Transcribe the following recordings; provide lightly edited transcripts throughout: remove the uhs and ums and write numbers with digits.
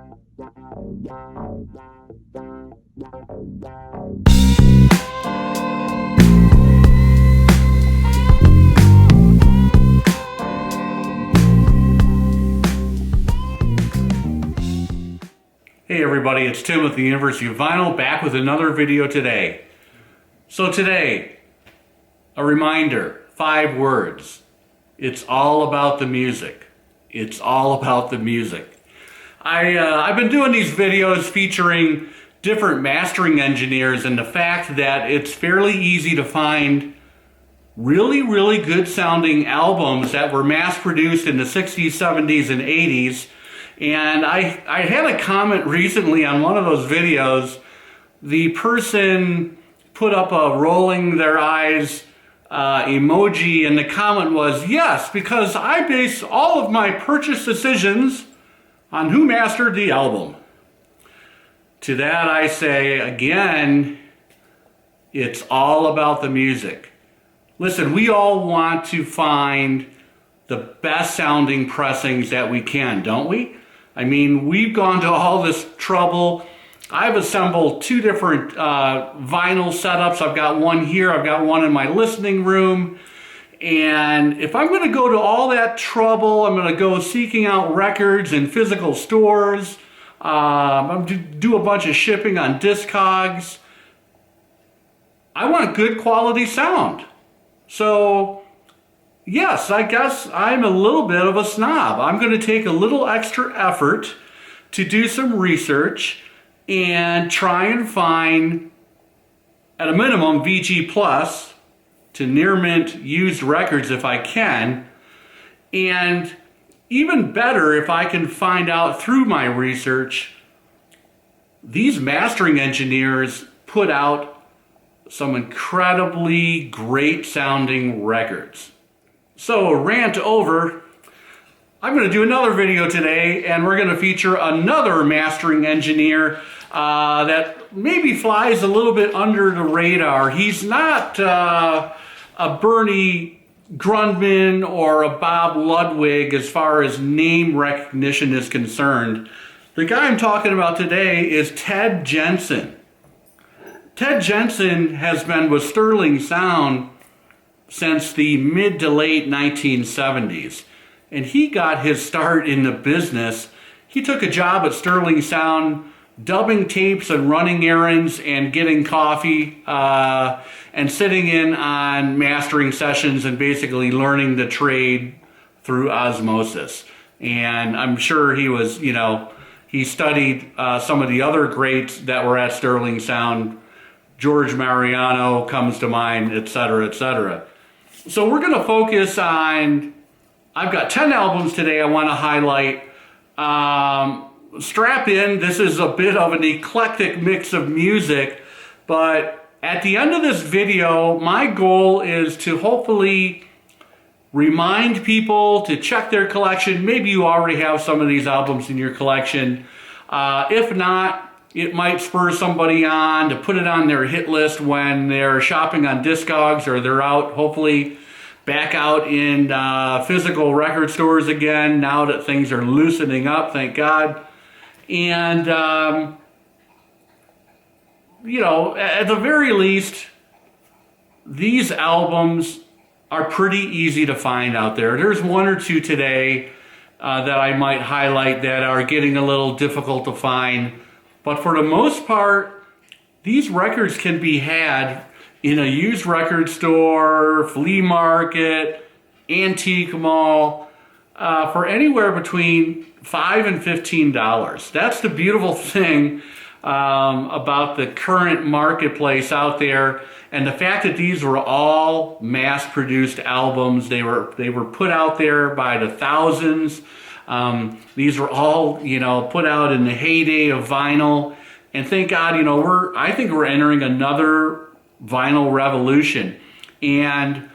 Hey everybody, it's Tim with the University of Vinyl, back with another video today. So today, a reminder, 5 words. It's all about the music. It's all about the music. I've been doing these videos featuring different mastering engineers and the fact that it's fairly easy to find really good sounding albums that were mass produced in the 60s, 70s, and 80s. And I had a comment recently on one of those videos. The person put up a rolling their eyes emoji, and the comment was, yes, because I base all of my purchase decisions on who mastered the album. To that I say, again, it's all about the music. Listen, we all want to find the best sounding pressings that we can, don't we? I mean, we've gone to all this trouble. I've assembled 2 different vinyl setups. I've got one here, I've got one in my listening room. And if I'm going to go to all that trouble, I'm going to go seeking out records in physical stores. I'm going to do a bunch of shipping on Discogs. I want good quality sound. So yes, I guess I'm a little bit of a snob. I'm going to take a little extra effort to do some research and try and find, at a minimum, VG Plus to near mint used records if I can. And even better, if I can find out through my research, these mastering engineers put out some incredibly great sounding records. So, rant over. I'm going to do another video today, and we're going to feature another mastering engineer that maybe flies a little bit under the radar. He's not a Bernie Grundman or a Bob Ludwig as far as name recognition is concerned. The guy I'm talking about today is Ted Jensen. Ted Jensen has been with Sterling Sound since the mid to late 1970s. And he got his start in the business. He took a job at Sterling Sound, dubbing tapes and running errands and getting coffee and sitting in on mastering sessions and basically learning the trade through osmosis. And I'm sure he was, he studied some of the other greats that were at Sterling Sound. George Mariano comes to mind, etc., etc. So we're going to focus on, I've got 10 albums today I want to highlight. Strap in, this is a bit of an eclectic mix of music, but at the end of this video, my goal is to hopefully remind people to check their collection. Maybe you already have some of these albums in your collection. If not, it might spur somebody on to put it on their hit list when they're shopping on Discogs or they're out, hopefully, back out in physical record stores again now that things are loosening up, thank God. And, at the very least, these albums are pretty easy to find out there. There's 1 or 2 today that I might highlight that are getting a little difficult to find. But for the most part, these records can be had in a used record store, flea market, antique mall, for anywhere between $5 and $15. That's the beautiful thing about the current marketplace out there, and the fact that these were all mass-produced albums. They were put out there by the thousands. These were all, put out in the heyday of vinyl. And thank God, I think we're entering another vinyl revolution. And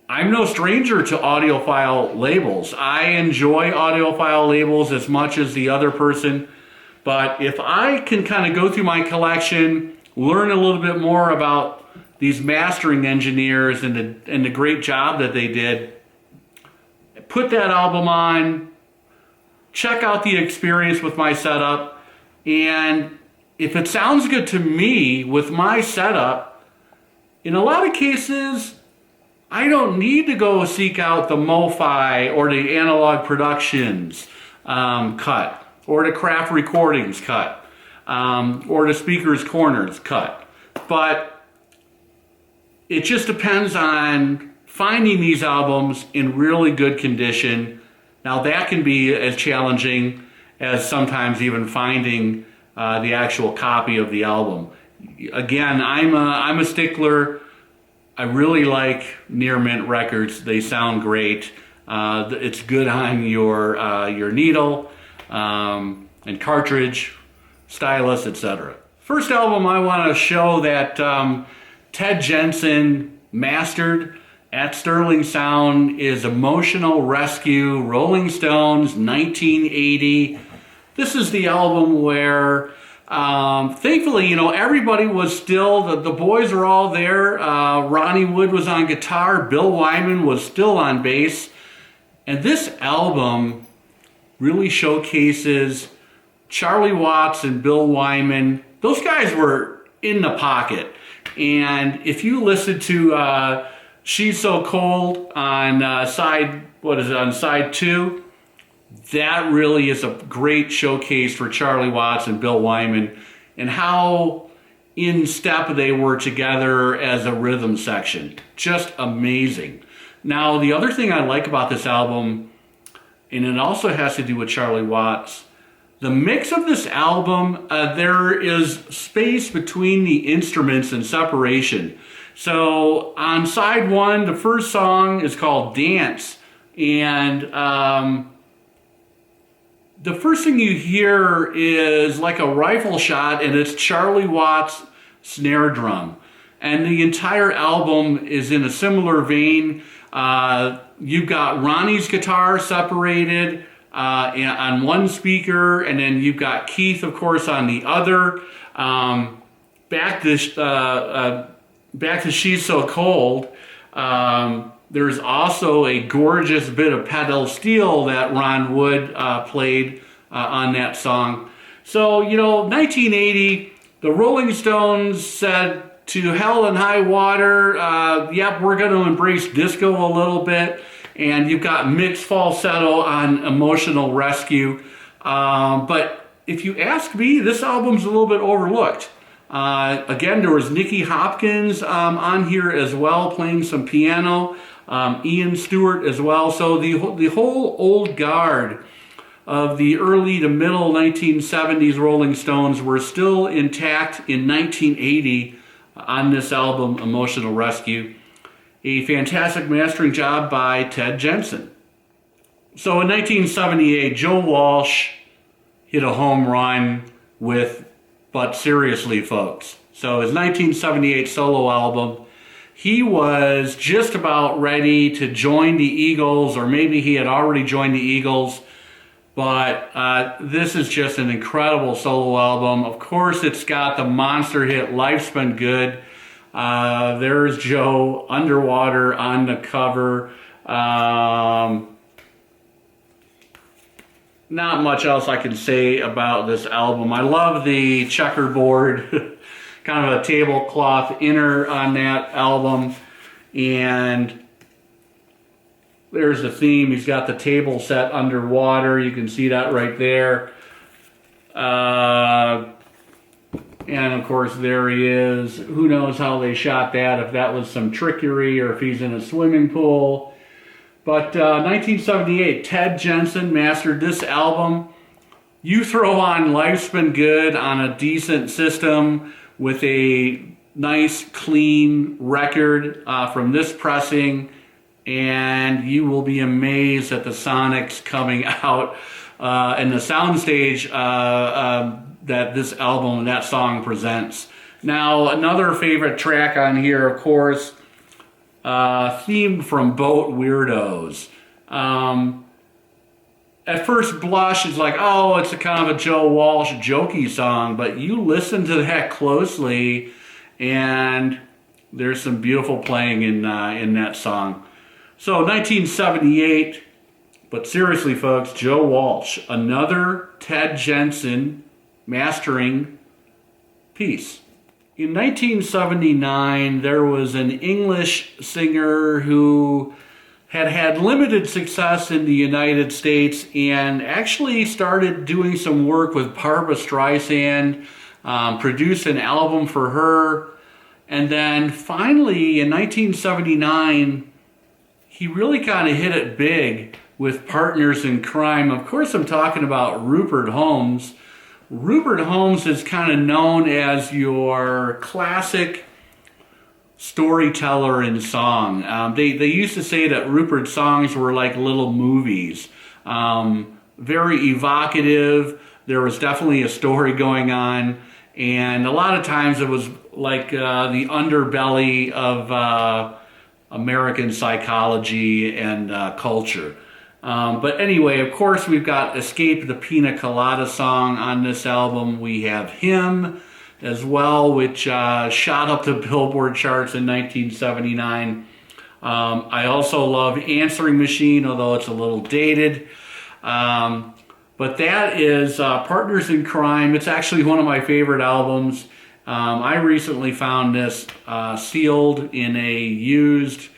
I'm no stranger to audiophile labels. I enjoy audiophile labels as much as the other person. But if I can kind of go through my collection, learn a little bit more about these mastering engineers and the great job that they did, put that album on, check out the experience with my setup, and if it sounds good to me with my setup, in a lot of cases, I don't need to go seek out the MoFi or the Analog Productions cut, or the Craft Recordings cut, or the Speakers Corners cut. But it just depends on finding these albums in really good condition. Now that can be as challenging as sometimes even finding the actual copy of the album. Again, I'm a stickler. I really like near mint records. They sound great. It's good on your needle and cartridge, stylus, etc. First album I want to show that Ted Jensen mastered at Sterling Sound is Emotional Rescue, Rolling Stones, 1980. This is the album where, thankfully, you know, everybody was still, the boys were all there. Ronnie Wood was on guitar, Bill Wyman was still on bass. And this album really showcases Charlie Watts and Bill Wyman. Those guys were in the pocket. And if you listen to She's So Cold on side 2, that really is a great showcase for Charlie Watts and Bill Wyman and how in step they were together as a rhythm section. Just amazing. Now, the other thing I like about this album, and it also has to do with Charlie Watts, the mix of this album, there is space between the instruments and separation. So on side 1, the first song is called Dance, and the first thing you hear is like a rifle shot, and it's Charlie Watts' snare drum. And the entire album is in a similar vein. You've got Ronnie's guitar separated on one speaker, and then you've got Keith, of course, on the other. Back to She's So Cold, there's also a gorgeous bit of pedal steel that Ron Wood played on that song. So, you know, 1980, the Rolling Stones said, to hell and high water, yep, we're going to embrace disco a little bit. And you've got mixed falsetto on Emotional Rescue. But if you ask me, this album's a little bit overlooked. Again, there was Nicky Hopkins on here as well, playing some piano. Ian Stewart as well. So the whole old guard of the early to middle 1970s Rolling Stones were still intact in 1980 on this album, Emotional Rescue. A fantastic mastering job by Ted Jensen. So in 1978, Joe Walsh hit a home run with But Seriously, Folks. So his 1978 solo album, he was just about ready to join the Eagles, or maybe he had already joined the Eagles, but this is just an incredible solo album. Of course, it's got the monster hit Life's Been Good. There's Joe underwater on the cover. Not much else I can say about this album. I love the checkerboard, kind of a tablecloth inner on that album. And there's the theme. He's got the table set underwater. You can see that right there. And of course there he is. Who knows how they shot that, if that was some trickery or if he's in a swimming pool. But 1978, Ted Jensen mastered this album. You throw on Life's Been Good on a decent system with a nice clean record from this pressing, and you will be amazed at the sonics coming out and the soundstage that this album and that song presents. Now, another favorite track on here, of course, theme from Boat Weirdos. At first blush, it's like, oh, it's a kind of a Joe Walsh jokey song, but you listen to that closely, and there's some beautiful playing in that song. So, 1978, But seriously, folks, Joe Walsh, another Ted Jensen mastering piece. In 1979, there was an English singer who had limited success in the United States and actually started doing some work with Barbra Streisand, produced an album for her, and then finally in 1979, he really kind of hit it big with Partners in Crime. Of course, I'm talking about Rupert Holmes. Rupert Holmes is kind of known as your classic storyteller in song. They used to say that Rupert's songs were like little movies. Very evocative. There was definitely a story going on. And a lot of times it was like the underbelly of American psychology and culture. But anyway, of course, we've got Escape the Pina Colada song on this album. We have Him as well, which shot up the Billboard charts in 1979. I also love Answering Machine, although it's a little dated. But that is Partners in Crime. It's actually one of my favorite albums. I recently found this sealed in a used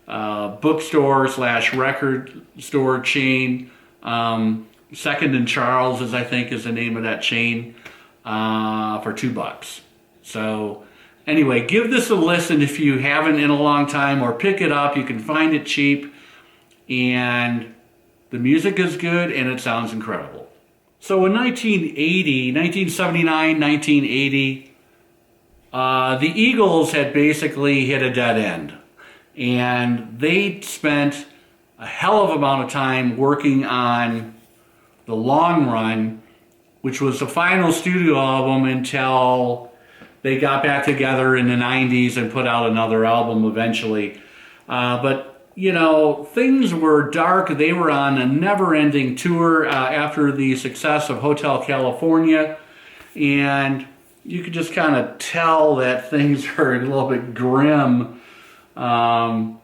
bookstore / record store chain. Second and Charles, as I think is the name of that chain, for $2. So anyway, give this a listen if you haven't in a long time, or pick it up. You can find it cheap, and the music is good and it sounds incredible. So in 1979, 1980, the Eagles had basically hit a dead end. And they spent a hell of an amount of time working on The Long Run, which was the final studio album until they got back together in the 90s and put out another album eventually. But, you know, things were dark. They were on a never-ending tour after the success of Hotel California. And you could just kind of tell that things are a little bit grim among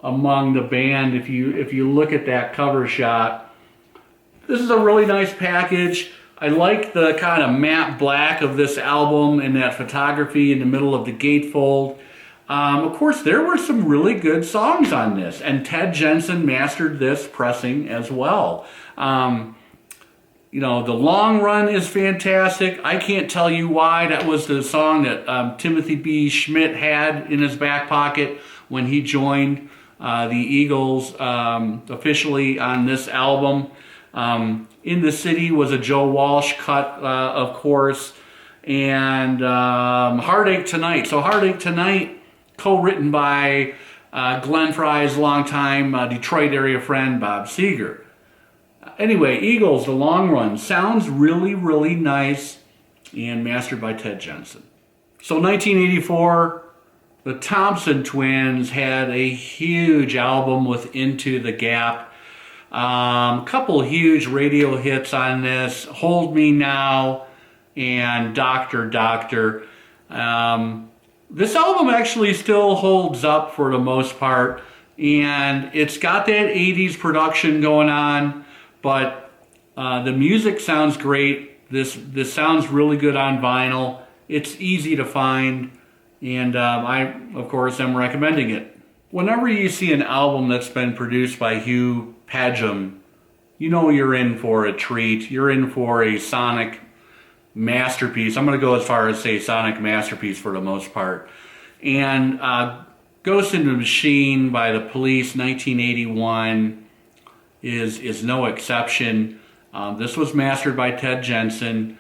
the band. If you look at that cover shot, this is a really nice package. I like the kind of matte black of this album and that photography in the middle of the gatefold. Of course, there were some really good songs on this, and Ted Jensen mastered this pressing as well. You know, The Long Run is fantastic. I can't tell you why. That was the song that Timothy B. Schmidt had in his back pocket when he joined the Eagles officially on this album. In the City was a Joe Walsh cut, of course. And Heartache Tonight. So Heartache Tonight, co-written by Glenn Frey's longtime Detroit area friend, Bob Seger. Anyway, Eagles, The Long Run, sounds really, really nice, and mastered by Ted Jensen. So 1984, the Thompson Twins had a huge album with Into the Gap. A couple huge radio hits on this, Hold Me Now and Doctor, Doctor. This album actually still holds up for the most part, and it's got that 80s production going on. But the music sounds great. This sounds really good on vinyl. It's easy to find, and I, of course, am recommending it. Whenever you see an album that's been produced by Hugh Padgham, you know you're in for a treat. You're in for a sonic masterpiece. I'm going to go as far as say sonic masterpiece for the most part. And Ghost in the Machine by the Police, 1981. Is no exception. This was mastered by Ted Jensen,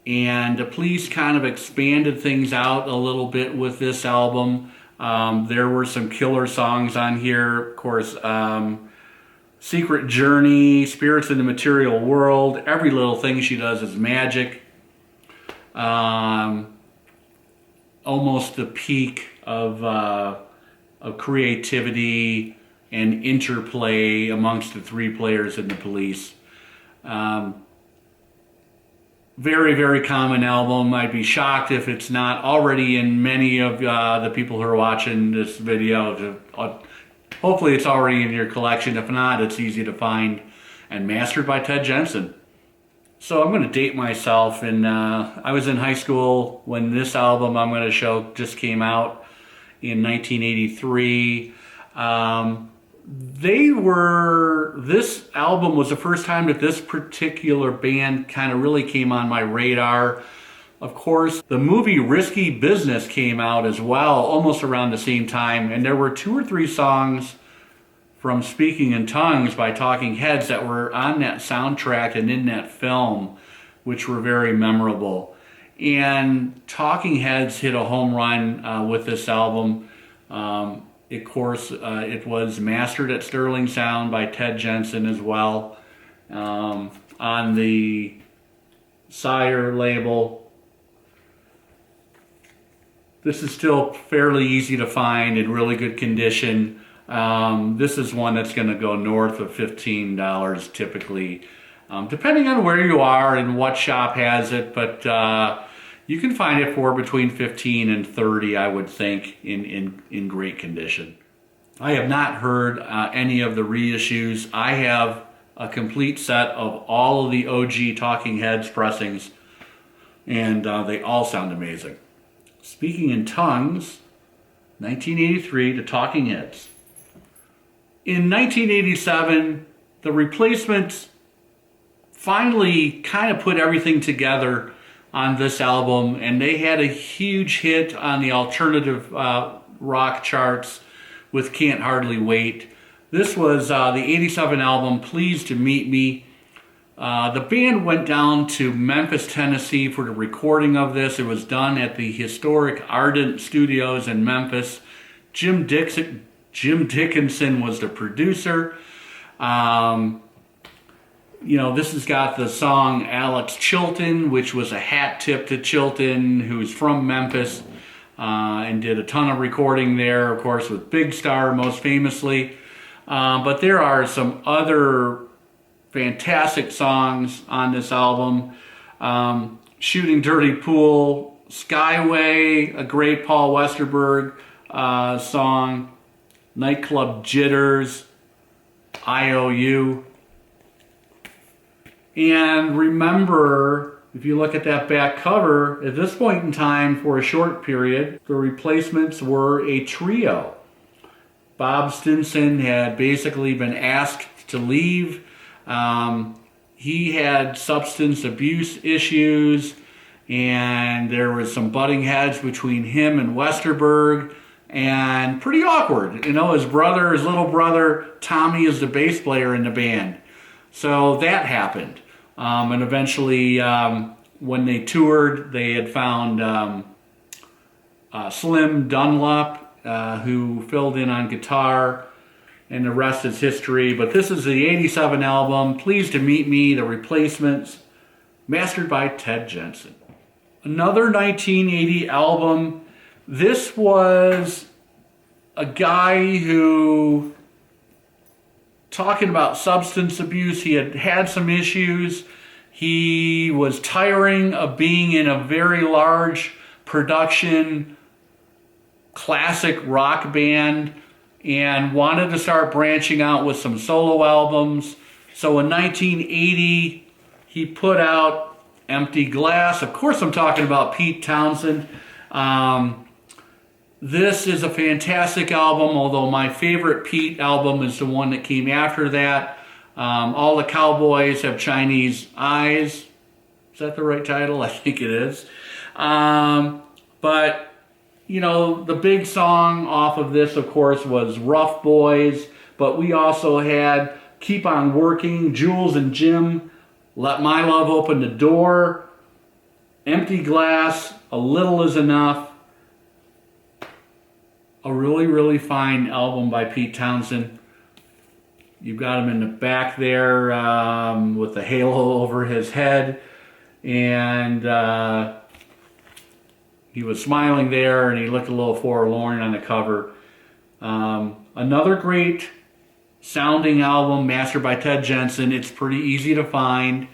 and the Police kind of expanded things out a little bit with this album. There were some killer songs on here, of course. Secret Journey, Spirits in the Material World, Every Little Thing She Does Is Magic. Almost the peak of creativity and interplay amongst the three players in the Police. Very, very common album. I'd be shocked if it's not already in many of the people who are watching this video. Hopefully it's already in your collection. If not, it's easy to find and mastered by Ted Jensen. So I'm going to date myself, and I was in high school when this album I'm going to show just came out in 1983. This album was the first time that this particular band kind of really came on my radar. Of course, the movie Risky Business came out as well, almost around the same time, and there were 2 or 3 songs from Speaking in Tongues by Talking Heads that were on that soundtrack and in that film, which were very memorable. And Talking Heads hit a home run with this album. Of course, it was mastered at Sterling Sound by Ted Jensen as well, on the Sire label. This is still fairly easy to find, in really good condition. This is one that's going to go north of $15 typically, depending on where you are and what shop has it, but you can find it for between $15 and $30, I would think, in great condition. I have not heard any of the reissues. I have a complete set of all of the OG Talking Heads pressings, and they all sound amazing. Speaking in Tongues, 1983 to Talking Heads. In 1987, the Replacements finally kind of put everything together on this album, and they had a huge hit on the alternative rock charts with Can't Hardly Wait. This was the 87 album, Pleased to Meet Me. The band went down to Memphis, Tennessee for the recording of this. It was done at the historic Ardent Studios in Memphis. Jim Dickinson was the producer. This has got the song Alex Chilton, which was a hat tip to Chilton, who's from Memphis, and did a ton of recording there, of course, with Big Star most famously. But there are some other fantastic songs on this album. Shooting Dirty Pool, Skyway, a great Paul Westerberg song, Nightclub Jitters, IOU. And remember, if you look at that back cover, at this point in time, for a short period, the Replacements were a trio. Bob Stinson had basically been asked to leave. He had substance abuse issues, and there was some butting heads between him and Westerberg, and pretty awkward. His little brother, Tommy, is the bass player in the band. So that happened. And eventually, when they toured, they had found Slim Dunlop, who filled in on guitar, and the rest is history. But this is the 87 album, Pleased to Meet Me, The Replacements, mastered by Ted Jensen. Another 1980 album. This was a guy who, talking about substance abuse, he had had some issues. He was tiring of being in a very large production classic rock band and wanted to start branching out with some solo albums. So in 1980, he put out Empty Glass. Of course, I'm talking about Pete Townsend. This is a fantastic album, although my favorite Pete album is the one that came after that. All the Cowboys Have Chinese Eyes. Is that the right title? I think it is. But, the big song off of this, of course, was Rough Boys. But we also had Keep On Working, Jules and Jim, Let My Love Open the Door, Empty Glass, A Little Is Enough. A really, really fine album by Pete Townsend. You've got him in the back there with the halo over his head. And he was smiling there, and he looked a little forlorn on the cover. Another great sounding album, mastered by Ted Jensen. It's pretty easy to find.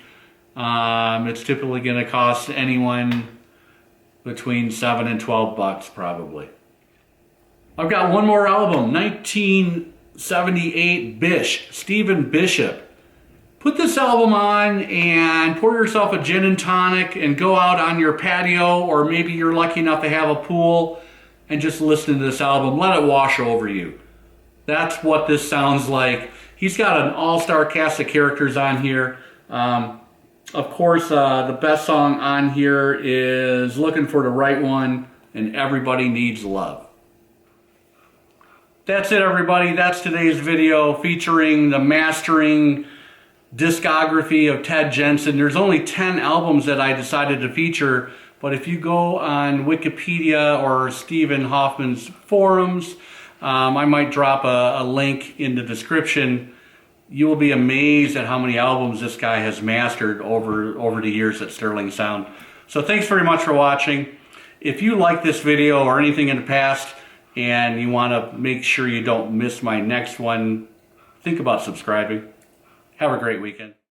It's typically going to cost anyone between $7 and $12 probably. I've got one more album, 78 Bish, Stephen Bishop. Put this album on and pour yourself a gin and tonic and go out on your patio, or maybe you're lucky enough to have a pool, and just listen to this album. Let it wash over you. That's what this sounds like. He's got an all-star cast of characters on here. Of course, the best song on here is Looking for the Right One and Everybody Needs Love. That's it, everybody. That's today's video featuring the mastering discography of Ted Jensen. There's only 10 albums that I decided to feature, but if you go on Wikipedia or Stephen Hoffman's forums, I might drop a link in the description. You will be amazed at how many albums this guy has mastered over the years at Sterling Sound. So thanks very much for watching. If you like this video or anything in the past and you want to make sure you don't miss my next one, think about subscribing. Have a great weekend.